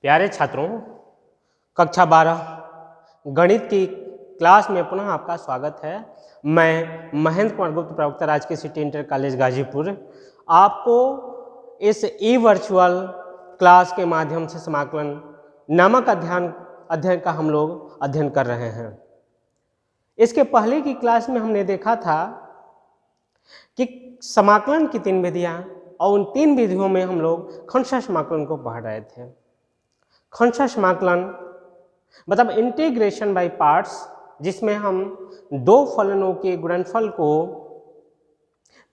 प्यारे छात्रों, कक्षा 12 गणित की क्लास में पुनः आपका स्वागत है। मैं महेंद्र कुमार गुप्त, प्रवक्ता राजकीय सिटी इंटर कॉलेज गाजीपुर, आपको इस ई वर्चुअल क्लास के माध्यम से समाकलन नामक अध्ययन का हम लोग अध्ययन कर रहे हैं। इसके पहले की क्लास में हमने देखा था कि समाकलन की 3 विधियां और उन 3 विधियों में हम लोग खंडशः समाकलन को पढ़ रहे थे। खंडशः समाकलन मतलब इंटीग्रेशन बाय पार्ट्स, जिसमें हम दो फलनों के गुणनफल को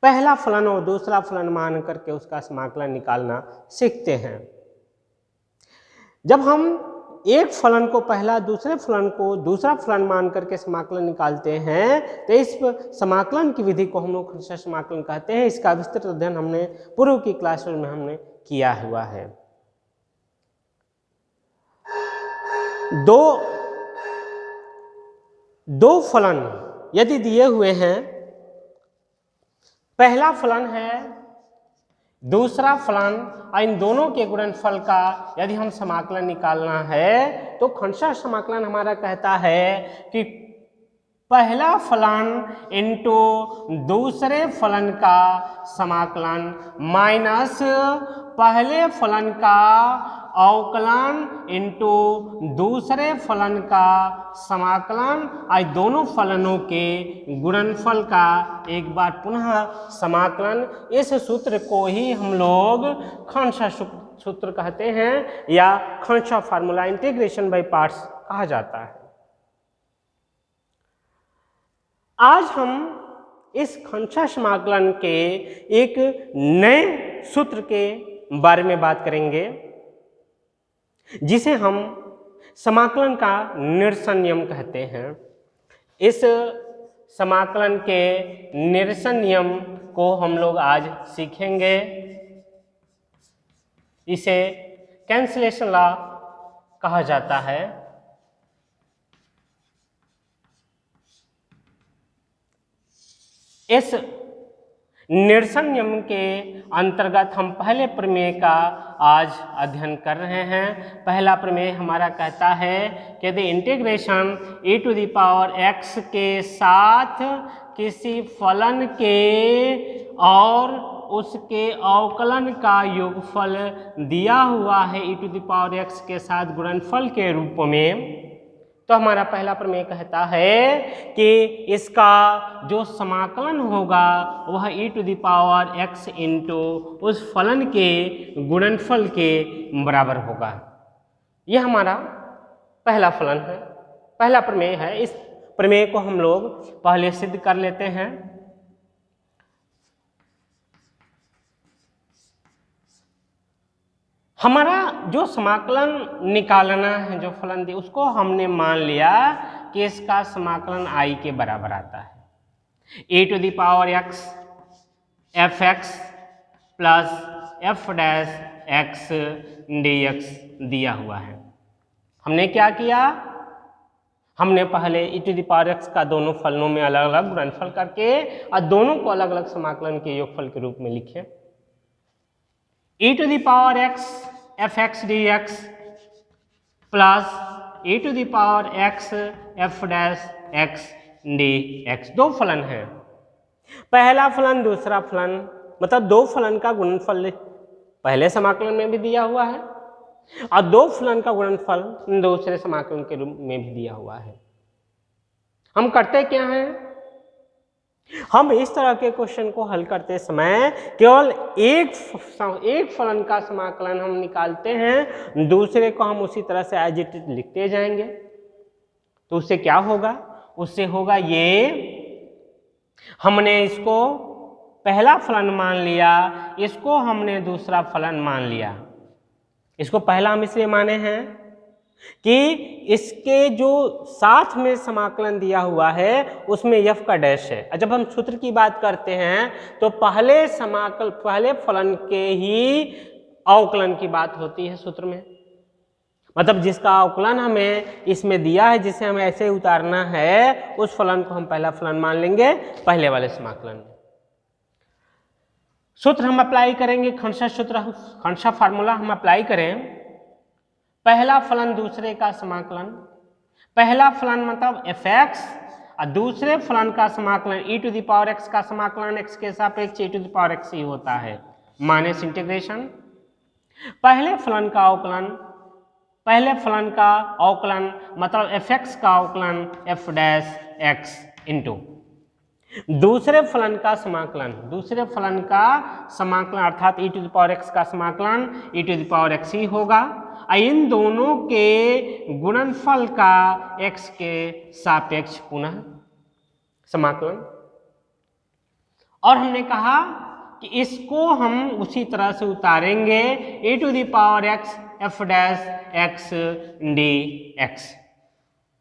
पहला फलन और दूसरा फलन मान करके उसका समाकलन निकालना सीखते हैं। जब हम एक फलन को पहला, दूसरे फलन को दूसरा फलन मान करके समाकलन निकालते हैं तो इस समाकलन की विधि को हम लोग खंडशः समाकलन कहते हैं। इसका विस्तृत अध्ययन हमने पूर्व की क्लास में हमने किया हुआ है। दो फलन यदि दिए हुए हैं, पहला फलन है, दूसरा फलन, और इन दोनों के गुणनफल का यदि हम समाकलन निकालना है तो खंडशः समाकलन हमारा कहता है कि पहला फलन इंटू दूसरे फलन का समाकलन माइनस पहले फलन का अवकलन इंटू दूसरे फलन का समाकलन, और दोनों फलनों के गुणनफल का एक बार पुनः समाकलन। इस सूत्र को ही हम लोग खंडशः सूत्र कहते हैं या खंडशः फार्मूला, इंटीग्रेशन बाय पार्ट्स कहा जाता है। आज हम इस खंडशः समाकलन के एक नए सूत्र के बारे में बात करेंगे, जिसे हम समाकलन का निरसन नियम कहते हैं। इस समाकलन के निरसन नियम को हम लोग आज सीखेंगे। इसे कैंसिलेशन लॉ कहा जाता है। इस निरसन नियम के अंतर्गत हम पहले प्रमेय का आज अध्ययन कर रहे हैं। पहला प्रमेय हमारा कहता है कि यदि इंटीग्रेशन e⁻x के साथ किसी फलन के और उसके अवकलन का योगफल दिया हुआ है e⁻x के साथ गुणनफल के रूप में, तो हमारा पहला प्रमेय कहता है कि इसका जो समाकलन होगा वह e⁻x इंटू उस फलन के गुणनफल के बराबर होगा। यह हमारा पहला फलन है, पहला प्रमेय है। इस प्रमेय को हम लोग पहले सिद्ध कर लेते हैं। हमारा जो समाकलन निकालना है, जो फलन दे, उसको हमने मान लिया कि इसका समाकलन i के बराबर आता है। e⁻x fx plus f dash x dx दिया हुआ है। हमने क्या किया, हमने पहले e⁻x का दोनों फलनों में अलग अलग गुणनफल करके और दोनों को अलग अलग समाकलन के योगफल के रूप में लिखे। e⁻x fx dx plus e⁻x f dash x dx दो फलन है। पहला फलन, दूसरा फलन, मतलब दो फलन का गुणनफल पहले समाकलन में भी दिया हुआ है और दो फलन का गुणनफल दूसरे समाकलन के रूप में भी दिया हुआ है। हम करते क्या हैं, हम इस तरह के क्वेश्चन को हल करते समय केवल एक फलन का समाकलन हम निकालते हैं, दूसरे को हम उसी तरह से एज इट इज लिखते जाएंगे। तो उससे क्या होगा, उससे होगा ये, हमने इसको पहला फलन मान लिया, इसको हमने दूसरा फलन मान लिया। इसको पहला हम इसलिए माने हैं कि इसके जो साथ में समाकलन दिया हुआ है उसमें f का डैश है। जब हम सूत्र की बात करते हैं तो पहले फलन के ही अवकलन की बात होती है सूत्र में, मतलब जिसका अवकलन हमें इसमें दिया है, जिसे हमें ऐसे उतारना है, उस फलन को हम पहला फलन मान लेंगे पहले वाले समाकलन में। सूत्र हम अप्लाई करेंगे, खंडशः सूत्र, खंडशः फार्मूला हम अप्लाई करें। पहला फलन दूसरे का समाकलन, पहला फलन मतलब fx और दूसरे फलन का समाकलन e⁻x का समाकलन x के सापेक्ष e⁻x ही होता है माइनस इंटीग्रेशन। पहले फलन का अवकलन मतलब fx का अवकलन f' इंटू दूसरे फलन का समाकलन अर्थात e⁻x का समाकलन e⁻x ही होगा। इन दोनों के गुणनफल का x के सापेक्ष पुनः समाकलन। और हमने कहा कि इसको हम उसी तरह से उतारेंगे e⁻x f' dx।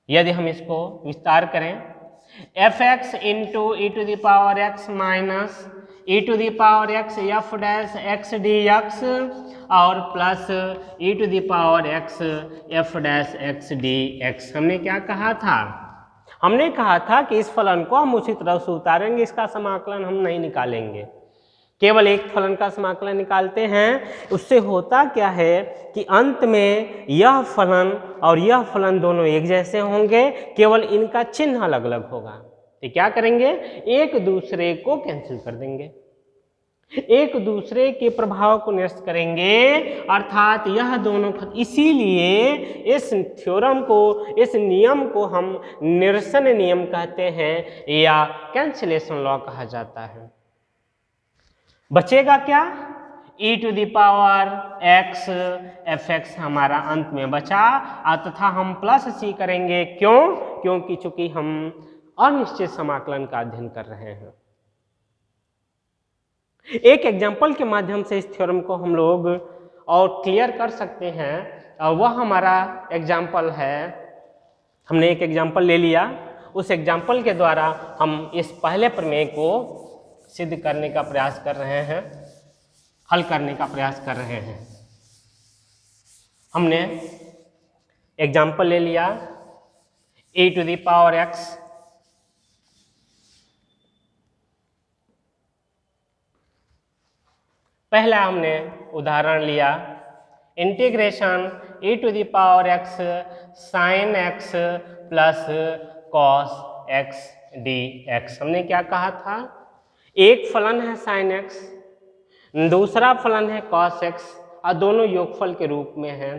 यदि हम इसको विस्तार करें fx into e⁻x minus e⁻x f' dx और प्लस e⁻x f' dx। हमने क्या कहा था? हमने कहा था कि इस फलन को हम उसी तरह से उतारेंगे, इसका समाकलन हम नहीं निकालेंगे, केवल एक फलन का समाकलन निकालते हैं। उससे होता क्या है कि अंत में यह फलन और यह फलन दोनों एक जैसे होंगे, केवल इनका चिन्ह अलग अलग होगा। तो क्या करेंगे? एक दूसरे को कैंसिल कर देंगे, एक दूसरे के प्रभाव को निरस्त करेंगे, अर्थात यह दोनों इसीलिए इस थ्योरम को, इस नियम को हम निरसन नियम कहते हैं या कैंसिलेशन लॉ कहा जाता है। बचेगा क्या? e⁻x fx हमारा अंत में बचा तथा हम प्लस c करेंगे। क्यों? क्योंकि चूंकि हम अनिश्चित समाकलन का अध्ययन कर रहे हैं। एक एग्जाम्पल के माध्यम से इस थ्योरम को हम लोग और क्लियर कर सकते हैं, और वह हमारा एग्जाम्पल है, हमने एक एग्जाम्पल ले लिया, उस एग्जाम्पल के द्वारा हम इस पहले प्रमेय को सिद्ध करने का प्रयास कर रहे हैं, हल करने का प्रयास कर रहे हैं। हमने एग्जाम्पल ले लिया e⁻x पहला हमने उदाहरण लिया integration e⁻x sin x plus cos x dx। हमने क्या कहा था? एक फलन है sin x, दूसरा फलन है cos x और दोनों योगफल के रूप में हैं।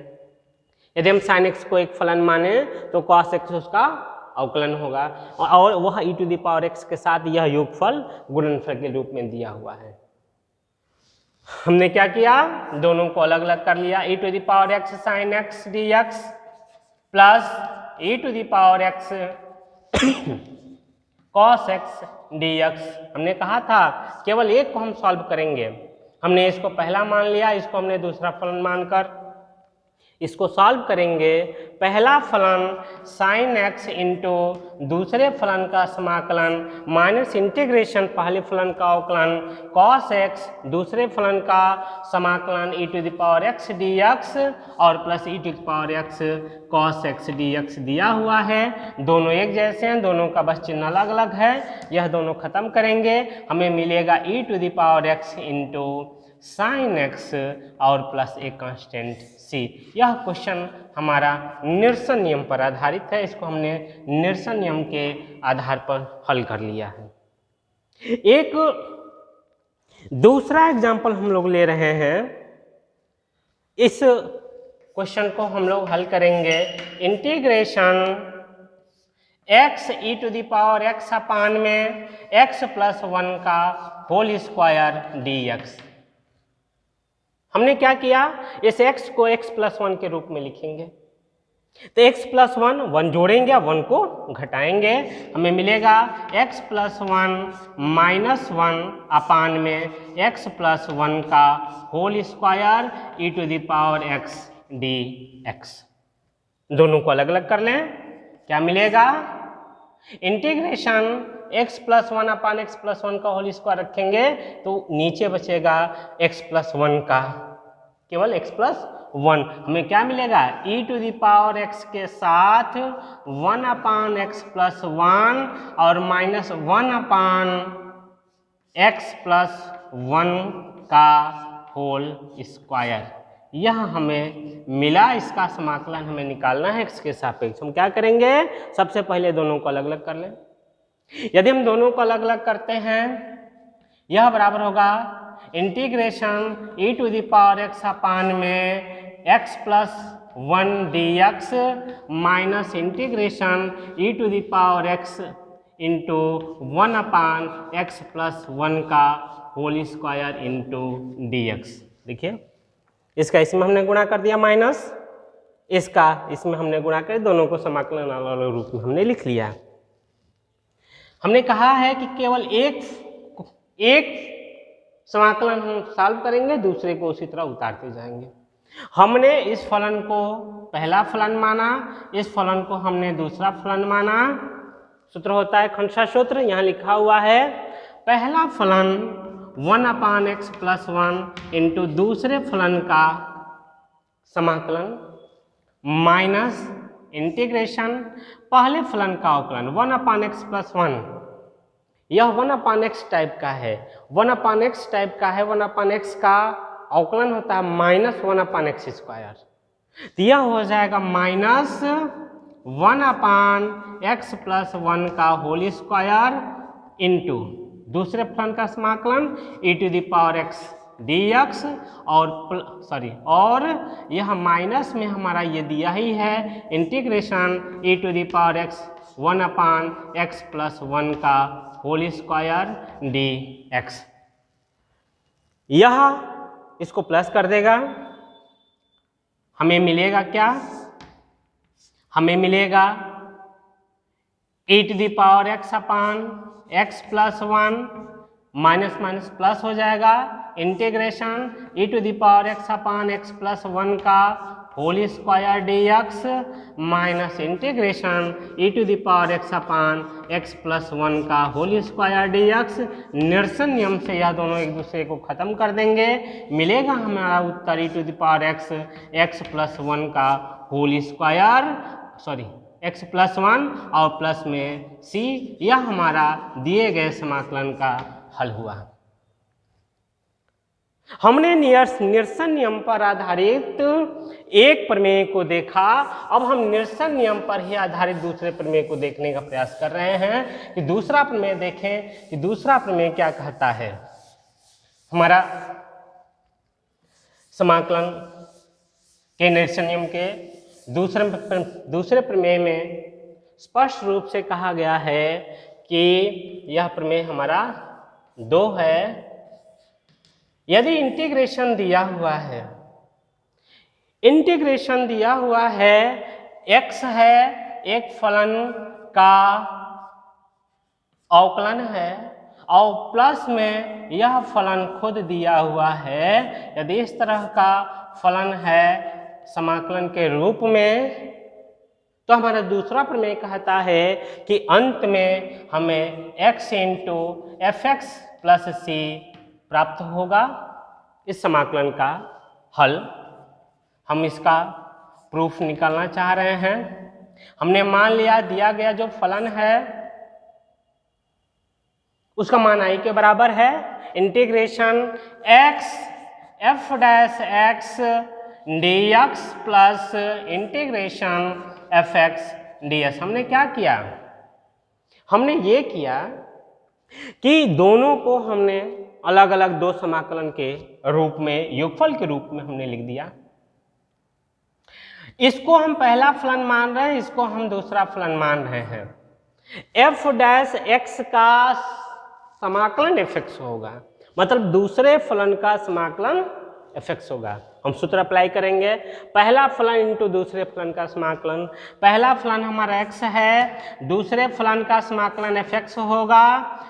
यदि हम sin x को एक फलन माने तो cos x उसका अवकलन होगा, और वह e⁻x के साथ यह योगफल गुणनफल के रूप में दिया हुआ है। हमने क्या किया? दोनों को अलग अलग कर लिया, e⁻x sin x dx plus e⁻x cos x dx। हमने कहा था केवल एक को हम सॉल्व करेंगे। हमने इसको पहला मान लिया, इसको हमने दूसरा फलन मानकर इसको सॉल्व करेंगे। पहला फलन sin x इंटू दूसरे फलन का समाकलन माइनस इंटीग्रेशन पहले फलन का अवकलन cos x दूसरे फलन का समाकलन e⁻x dx और plus e⁻x cos x dx दिया हुआ है। दोनों एक जैसे हैं, दोनों का बस चिन्ह अलग अलग है। यह दोनों खत्म करेंगे, हमें मिलेगा e⁻x इंटू sin x और प्लस एक कांस्टेंट c। यह क्वेश्चन हमारा निरसन नियम पर आधारित है, इसको हमने निरसन नियम के आधार पर हल कर लिया है। एक दूसरा एग्जाम्पल हम लोग ले रहे हैं, इस क्वेश्चन को हम लोग हल करेंगे इंटीग्रेशन x e⁻x अपान में x प्लस 1 का होल स्क्वायर dx। हमने क्या किया? इस x को x प्लस 1 के रूप में लिखेंगे, तो x प्लस 1 जोड़ेंगे, 1 को घटाएंगे, हमें मिलेगा x प्लस 1 माइनस 1 अपान में x प्लस 1 का होल स्क्वायर e⁻x dx। दोनों को अलग अलग कर लें, क्या मिलेगा? Integration x plus 1 upon x plus 1 का होल स्क्वायर रखेंगे तो नीचे बचेगा x प्लस 1 का, केवल x प्लस 1। हमें क्या मिलेगा? e⁻x के साथ 1 अपान x प्लस 1 और माइनस 1 अपान x प्लस 1 का होल स्क्वायर। यह हमें मिला, इसका समाकलन हमें निकालना है x के सापेक्ष। हम क्या करेंगे, सबसे पहले दोनों को अलग अलग कर लें। यदि हम दोनों को अलग अलग करते हैं, यह बराबर होगा integration e to the power x upon में x plus 1 dx minus integration e to the power x into 1 upon x plus 1 का होल स्क्वायर इंटू dx। देखिए इसका इसमें हमने गुणा कर दिया माइनस, इसका इसमें हमने गुणा कर, दोनों को समाकलन अलग रूप में हमने लिख लिया। हमने कहा है कि केवल एक समाकलन हम सॉल्व करेंगे, दूसरे को उसी तरह उतारते जाएंगे। हमने इस फलन को पहला फलन माना, इस फलन को हमने दूसरा फलन माना। सूत्र होता है खंडशा सूत्र, यहाँ लिखा हुआ है पहला फलन 1 अपान एक्स प्लस 1 इंटू दूसरे फलन का समाकलन माइनस इंटीग्रेशन पहले फलन का अवकलन 1 अपान एक्स प्लस 1। यह 1 अपान एक्स टाइप का है, 1 अपान एक्स टाइप का है, 1 अपान एक्स का अवकलन होता है माइनस 1 अपान एक्स स्क्वायर। तो यह हो जाएगा माइनस 1 अपान एक्स प्लस 1 का होल स्क्वायर इंटू दूसरे फलन का समाकलन e to the power x dx और यह माइनस में हमारा ये दिया ही है integration e to the power x 1 upon x plus 1 का होल स्क्वायर dx। यह इसको प्लस कर देगा, हमें मिलेगा क्या, हमें मिलेगा e to the power x upon x plus 1 minus minus plus हो जाएगा integration e to the power x upon x plus 1 का whole square dx minus integration e to the power x upon x plus 1 का whole square dx। निरसन नियम से यह दोनों एक दूसरे को खत्म कर देंगे, मिलेगा हमारा उत्तर e to the power x plus 1 का होल स्क्वायर x प्लस 1 और प्लस में c। यह हमारा दिए गए समाकलन का हल हुआ। हमने निरसन नियम पर आधारित एक प्रमेय को देखा, अब हम निरसन नियम पर ही आधारित दूसरे प्रमेय को देखने का प्रयास कर रहे हैं कि दूसरा प्रमेय देखें कि दूसरा प्रमेय क्या कहता है। हमारा समाकलन के निरसन नियम के दूसरे प्रमेय में स्पष्ट रूप से कहा गया है कि यह प्रमेय हमारा 2 है। यदि इंटीग्रेशन दिया हुआ है, इंटीग्रेशन दिया हुआ है x है, एक फलन का अवकलन है और प्लस में यह फलन खुद दिया हुआ है। यदि इस तरह का फलन है समाकलन के रूप में, तो हमारा दूसरा प्रमेय कहता है कि अंत में हमें x into F X plus C प्राप्त होगा। इस समाकलन का हल, हम इसका प्रूफ निकालना चाह रहे हैं। हमने मान लिया दिया गया जो फलन है उसका मान i के बराबर है। Integration x f dash x dx plus integration F x ds। हमने क्या किया, हमने ये किया कि दोनों को हमने अलग अलग 2 समाकलन के रूप में, योगफल के रूप में हमने लिख दिया। इसको हम पहला फलन मान रहे हैं, इसको हम दूसरा फलन मान रहे हैं। f डैश x का समाकलन एफ एक्स होगा, मतलब दूसरे फलन का समाकलन एफ एक्स होगा। हम सूत्र अप्लाई करेंगे, पहला फलन इंटू दूसरे फलन का समाकलन। पहला फलन हमारा x है, दूसरे फलन का समाकलन एफ एक्स होगा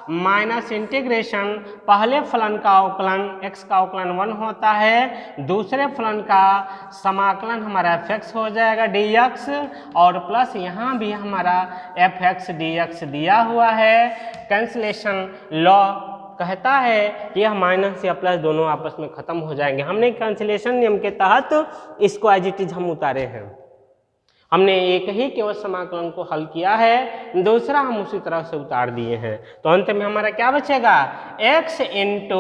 माइनस इंटीग्रेशन पहले फलन का अवकलन x का अवकलन 1 होता है, दूसरे फलन का समाकलन हमारा एफ एक्स हो जाएगा dx और प्लस यहाँ भी हमारा एफ एक्स dx दिया हुआ है। कैंसिलेशन लॉ कहता है कि यह माइनस या प्लस दोनों आपस में खत्म हो जाएंगे। हमने कैंसिलेशन नियम के तहत इसको एज इट इज हम उतारे हैं। हमने एक ही केवल समाकलन को हल किया है, दूसरा हम उसी तरह से उतार दिए हैं। तो अंत में हमारा क्या बचेगा, x इंटू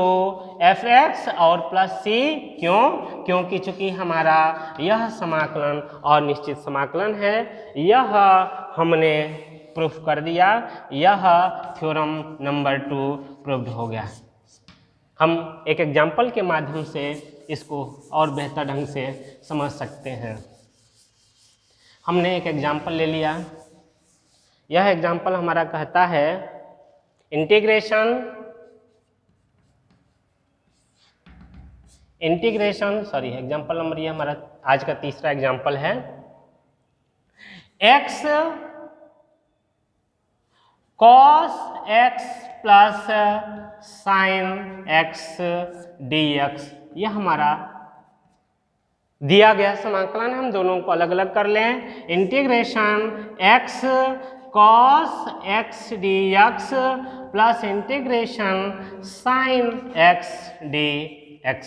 एफ एक्स और प्लस सी। क्यों? क्योंकि चूंकि हमारा यह समाकलन और निश्चित समाकलन है, यह हमने प्रूफ कर दिया, यह थ्योरम नंबर 2 प्रूव्ड हो गया। हम एक एग्जाम्पल के माध्यम से इसको और बेहतर ढंग से समझ सकते हैं। हमने एक एग्जाम्पल ले लिया। यह एग्जाम्पल हमारा कहता है इंटीग्रेशन सॉरी एग्जाम्पल नंबर, ये हमारा आज का तीसरा एग्जाम्पल है। x cos x plus sign x dx, यह हमारा दिया गया समाकलन है। हम दोनों को अलग अलग कर लें। Integration x cos x dx plus integration sine x dx।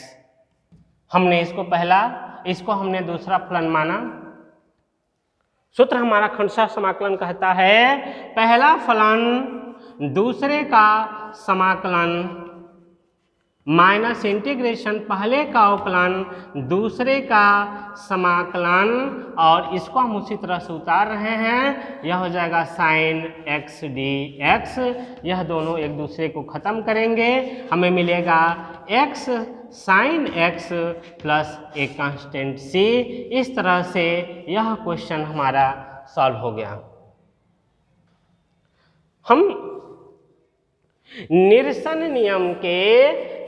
हमने इसको हमने दूसरा फलन माना। सूत्र हमारा खंडशः समाकलन कहता है पहला फलन दूसरे का समाकलन माइनस इंटीग्रेशन पहले का अवकलन दूसरे का समाकलन, और इसको हम उसी तरह से उतार रहे हैं। यह हो जाएगा साइन x dx। यह दोनों एक दूसरे को खत्म करेंगे, हमें मिलेगा x साइन x प्लस एक कांस्टेंट c। इस तरह से यह क्वेश्चन हमारा सॉल्व हो गया। हम निरसन नियम के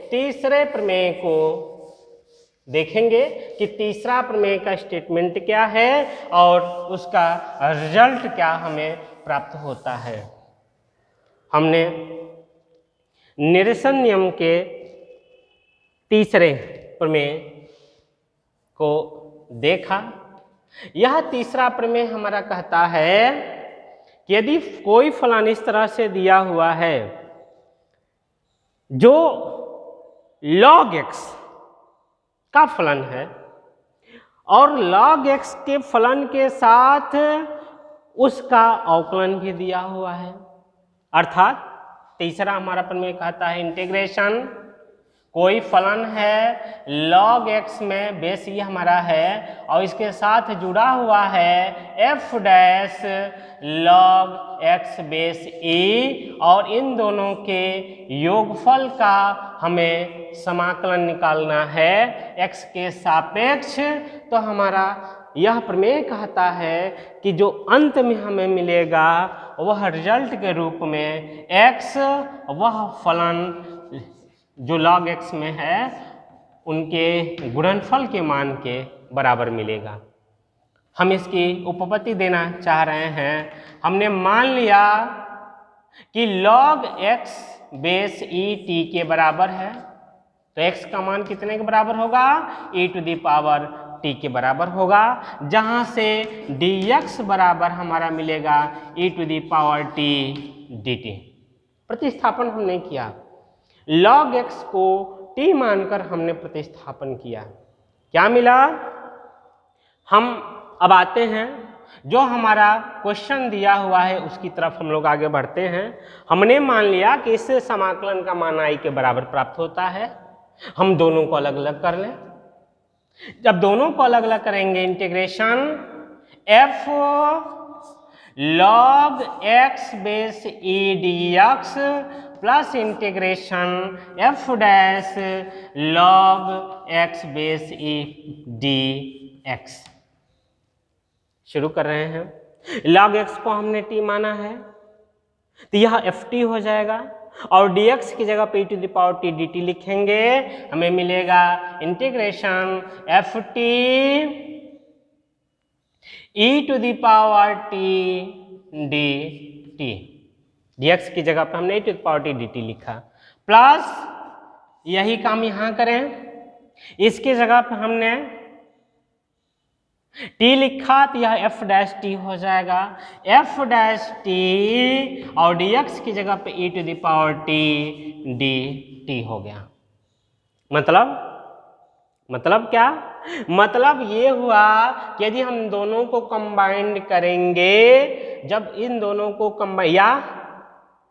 तीसरे प्रमेय को देखेंगे कि तीसरा प्रमेय का स्टेटमेंट क्या है और उसका रिजल्ट क्या हमें प्राप्त होता है। हमने निरसन नियम के तीसरे प्रमेय को देखा। यह तीसरा प्रमेय हमारा कहता है कि यदि कोई फलन इस तरह से दिया हुआ है जो log x का फलन है और log x के फलन के साथ उसका अवकलन भी दिया हुआ है, अर्थात तीसरा हमारा प्रमेय कहता है इंटीग्रेशन कोई फलन है log x में बेस ये हमारा है और इसके साथ जुड़ा हुआ है f dash log x base e, और इन दोनों के योगफल का हमें समाकलन निकालना है x के सापेक्ष। तो हमारा यह प्रमेय कहता है कि जो अंत में हमें मिलेगा वह रिजल्ट के रूप में x वह फलन जो log x में है उनके गुणनफल के मान के बराबर मिलेगा। हम इसकी उपपत्ति देना चाह रहे हैं। हमने मान लिया कि log x base e t के बराबर है, तो x का मान कितने के बराबर होगा, e to the power t के बराबर होगा, जहां से dx बराबर हमारा मिलेगा e to the power t dt। प्रतिस्थापन हमने किया, log x को t मानकर हमने प्रतिस्थापन किया, क्या मिला। हम अब आते हैं जो हमारा क्वेश्चन दिया हुआ है उसकी तरफ हम लोग आगे बढ़ते हैं। हमने मान लिया कि इससे समाकलन का मान i के बराबर प्राप्त होता है। हम दोनों को अलग अलग कर लें। जब दोनों को अलग अलग करेंगे integration f log x base e dx plus integration f dash log x base e dx। शुरू कर रहे हैं। log x को हमने t माना है तो यह ft हो जाएगा और dx की जगह पे e to the power t dt लिखेंगे, हमें मिलेगा integration ft e to the power t dt। dx की जगह पे हमने e to the power t dt लिखा, प्लस यही काम यहाँ करें, इसकी जगह पे हमने t लिखा तो यह f डैश t हो जाएगा, f डैश t और dx की जगह पे e to the power t dt हो गया। मतलब क्या? मतलब ये हुआ कि यदि हम दोनों को कंबाइंड करेंगे, जब इन दोनों को कंबाइन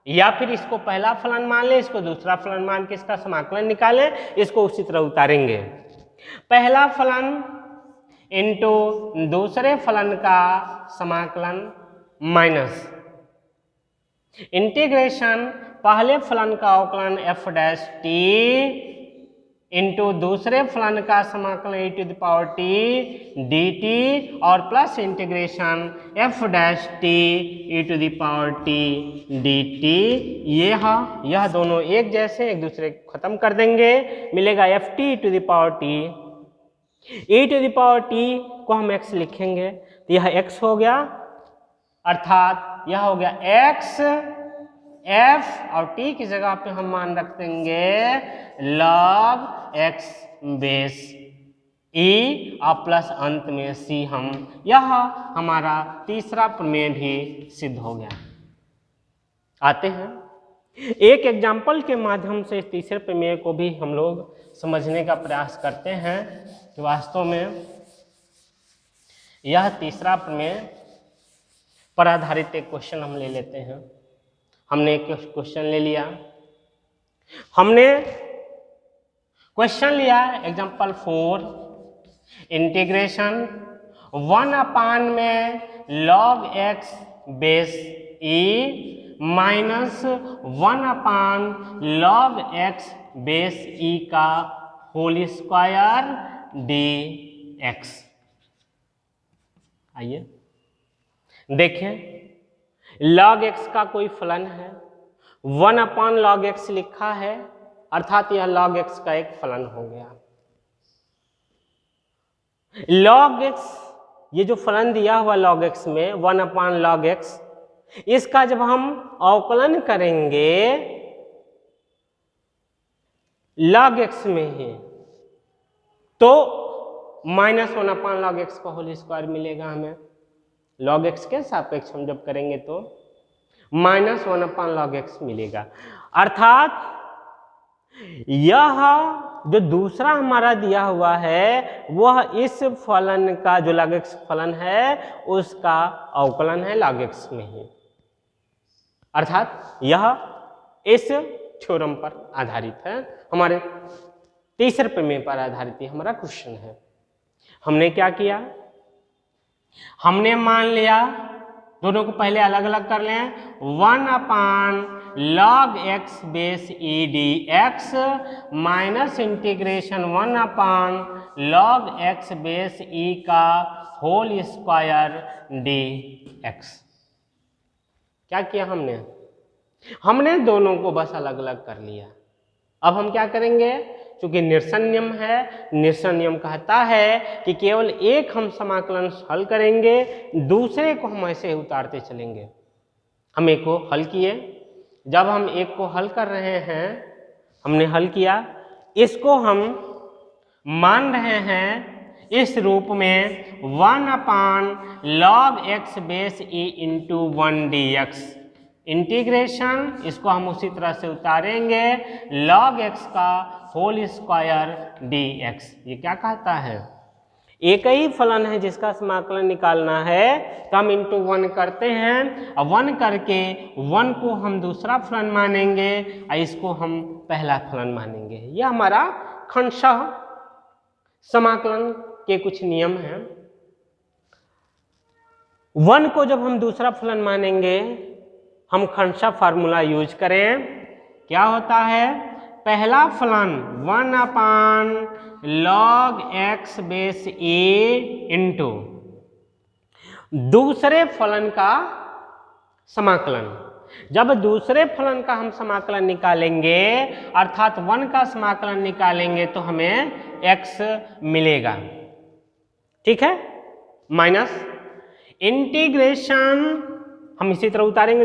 या फिर इसको पहला फलन मान लें, इसको दूसरा फलन मान के इसका समाकलन निकालें, इसको उसी तरह उतारेंगे। पहला फलन इनटू दूसरे फलन का समाकलन माइनस इंटीग्रेशन पहले फलन का अवकलन एफ डैश टी इंटू दूसरे फलन का समाकलन e to the power T D T और plus integration F dash T e to the power T D T. यह दोनों एक जैसे एक दूसरे को खत्म कर देंगे, मिलेगा F T to the power T. e to the power T को हम x लिखेंगे तो यह x हो गया, अर्थात यह हो गया x f और t की जगह पे हम मान रख देंगे log x बेस e और प्लस अंत में c। यह हमारा तीसरा प्रमेय भी सिद्ध हो गया। आते हैं एक एग्जाम्पल के माध्यम से इस तीसरे प्रमेय को भी हम लोग समझने का प्रयास करते हैं कि वास्तव में यह तीसरा प्रमेय पर आधारित एक क्वेश्चन हम ले लेते हैं। हमने एक क्वेश्चन ले लिया, हमने क्वेश्चन लिया एग्जाम्पल 4 इंटीग्रेशन 1 में log x base e minus 1 log x base e का होल स्क्वायर dx। आइए देखें, log x का कोई फलन है, 1 log x लिखा है, अर्थात यह log x का एक फलन हो गया। log x, ये जो फलन दिया हुआ log x में 1 log x, इसका जब हम अवकलन करेंगे log x में ही तो -1 log x का होल स्क्वायर मिलेगा हमें। log x के सापेक्ष हम जब करेंगे तो -1 log x मिलेगा, अर्थात यह जो दूसरा हमारा दिया हुआ है वह इस फलन का जो log x फलन है उसका अवकलन है log x में ही, अर्थात यह इस थ्योरम पर आधारित है, हमारे तीसरे प्रमेय पर आधारित ही हमारा क्वेश्चन है। हमने क्या किया, हमने मान लिया, दोनों को पहले अलग अलग कर लें, 1 log x base e dx minus integration 1 log x base e का होल स्क्वायर dx। क्या किया हमने दोनों को बस अलग अलग कर लिया। अब हम क्या करेंगे, क्योंकि निरसन नियम है, निरसन नियम कहता है कि केवल एक हम समाकलन हल करेंगे, दूसरे को हम ऐसे उतारते चलेंगे। हम एक को हल किए, जब हम एक को हल कर रहे हैं, हमने हल किया, इसको हम मान रहे हैं इस रूप में 1 log x base e into 1 dx integration, इसको हम उसी तरह से उतारेंगे log x का होल स्क्वायर dx। ये क्या कहता है, एक ही फलन है जिसका समाकलन निकालना है तो हम इंटू 1 करते हैं, और 1 करके 1 को हम दूसरा फलन मानेंगे और इसको हम पहला फलन मानेंगे। यह हमारा खंडशः समाकलन के कुछ नियम हैं। 1 को जब हम दूसरा फलन मानेंगे हम खंडशः फार्मूला यूज करें, क्या होता है, पहला फलन 1 log x base a into दूसरे फलन का समाकलन। जब दूसरे फलन का हम समाकलन निकालेंगे, अर्थात 1 का समाकलन निकालेंगे तो हमें x मिलेगा, ठीक है, माइनस इंटीग्रेशन, हम इसी तरह उतारेंगे,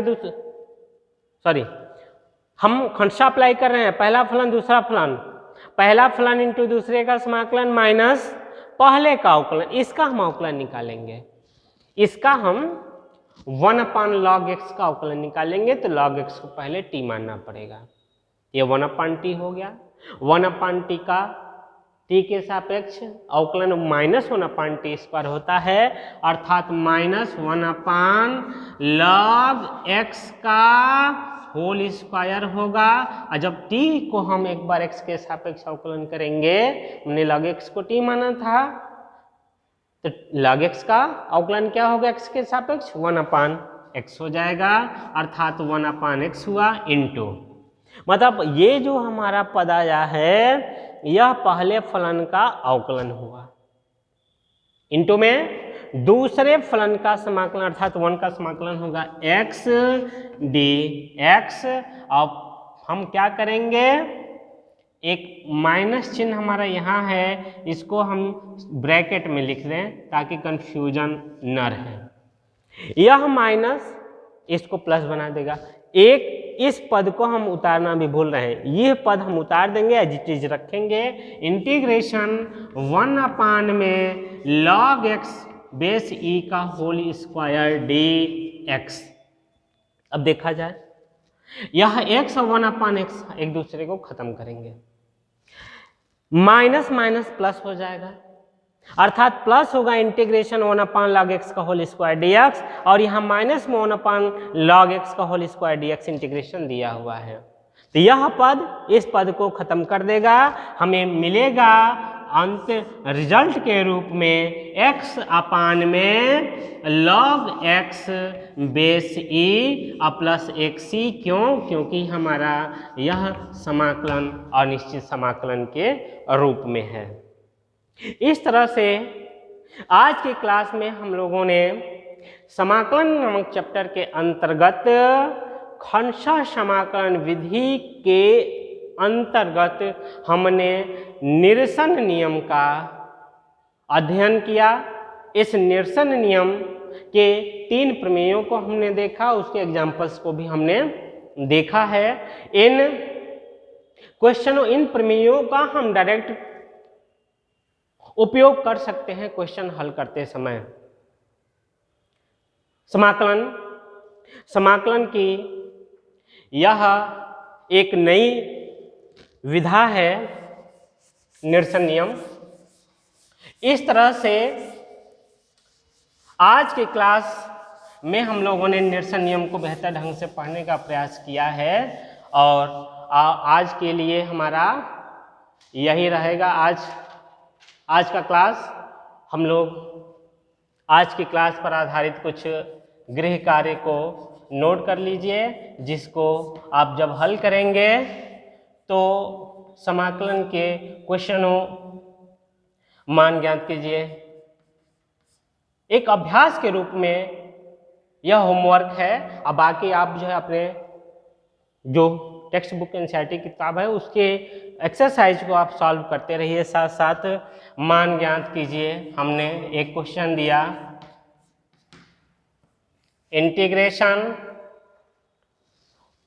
हम खंडशः अप्लाई कर रहे हैं, पहला फलन दूसरा फलन, पहला फलन इंटू दूसरे का समाकलन माइनस पहले का अवकलन, इसका हम अवकलन निकालेंगे, इसका हम 1 log x का अवकलन निकालेंगे तो log x को पहले t मानना पड़ेगा। ये 1 t हो गया, 1 t का टी के सापेक्ष अवकलन -1/t² होता है, अर्थात -1/log x का होल स्क्वायर होगा। और जब t को हम एक बार x के सापेक्ष अवकलन करेंगे, हमने log x को t माना था, तो log x का अवकलन क्या होगा x के सापेक्ष 1/x हो जाएगा, अर्थात 1/x हुआ इनटू, मतलब ये जो हमारा पद आया है यह पहले फलन का अवकलन हुआ, इनटू में दूसरे फलन का समाकलन अर्थात 1 का समाकलन होगा x dx। अब हम क्या करेंगे, एक माइनस चिन्ह हमारा यहाँ है, इसको हम ब्रैकेट में लिख दें ताकि कंफ्यूजन न रहे। यह माइनस इसको प्लस बना देगा। एक इस पद को हम उतारना भी भूल रहे हैं, यह पद हम उतार देंगे, एज इट इज रखेंगे। इंटीग्रेशन 1/में log x बेस e का होल स्क्वायर dx। अब देखा जाए, यह x और 1/x एक दूसरे को खत्म करेंगे, माइनस माइनस प्लस हो जाएगा, अर्थात प्लस होगा इंटीग्रेशन 1/log x का होल स्क्वायर dx, और यहाँ माइनस में 1/log x का होल स्क्वायर dx इंटीग्रेशन दिया हुआ है। तो यह पद इस पद को खत्म कर देगा, हमें मिलेगा अंत रिजल्ट के रूप में x/में log x base e plus xc। क्योंकि हमारा यह समाकलन अनिश्चित समाकलन के रूप में है। इस तरह से आज की क्लास में हम लोगों ने समाकलन नामक चैप्टर के अंतर्गत खंसा समाकलन विधि के अंतर्गत हमने निरसन नियम का अध्ययन किया। इस निरसन नियम के 3 प्रमेयों को हमने देखा, उसके एग्जाम्पल्स को भी हमने देखा है। इन प्रमेयों का हम डायरेक्ट उपयोग कर सकते हैं क्वेश्चन हल करते समय। समाकलन की यह एक नई विधा है निरसन नियम। इस तरह से आज की क्लास में हम लोगों ने निरसन नियम को बेहतर ढंग से पढ़ने का प्रयास किया है, और आज के लिए हमारा यही रहेगा। आज का क्लास हम लोग आज की क्लास पर आधारित कुछ गृह कार्य को नोट कर लीजिए, जिसको आप जब हल करेंगे तो समाकलन के क्वेश्चनों मान ज्ञात कीजिए। एक अभ्यास के रूप में यह होमवर्क है। अब बाकी आप जो है अपने जो टेक्स्ट बुक एनसीईआरटी की किताब है उसके एक्सरसाइज को आप सॉल्व करते रहिए, साथ साथ मान ज्ञात कीजिए। हमने एक क्वेश्चन दिया, इंटीग्रेशन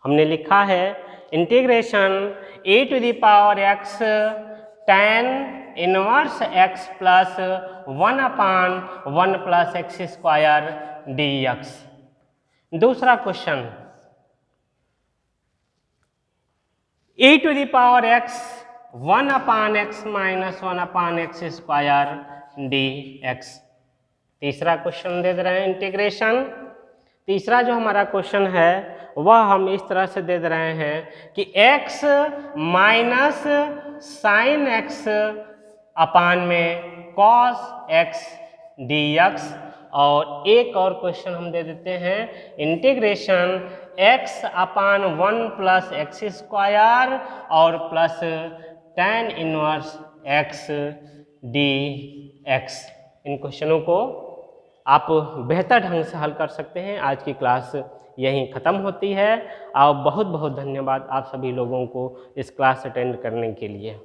हमने लिखा है integration e⁻x tan inverse x plus 1/1 plus x² dx। दूसरा question e⁻x 1/x minus 1/x² dx। तीसरा क्वेश्चन दे रहे हैं इंटीग्रेशन। तीसरा जो हमारा क्वेश्चन है वह हम इस तरह से दे रहे हैं कि x minus sign x upon में cos x dx। और एक और क्वेश्चन हम दे देते हैं इंटीग्रेशन x/1 प्लस x² और plus tan inverse x dx। इन क्वेश्चनों को आप बेहतर ढंग से हल कर सकते हैं। आज की क्लास यहीं ख़त्म होती है। और बहुत बहुत धन्यवाद आप सभी लोगों को इस क्लास अटेंड करने के लिए।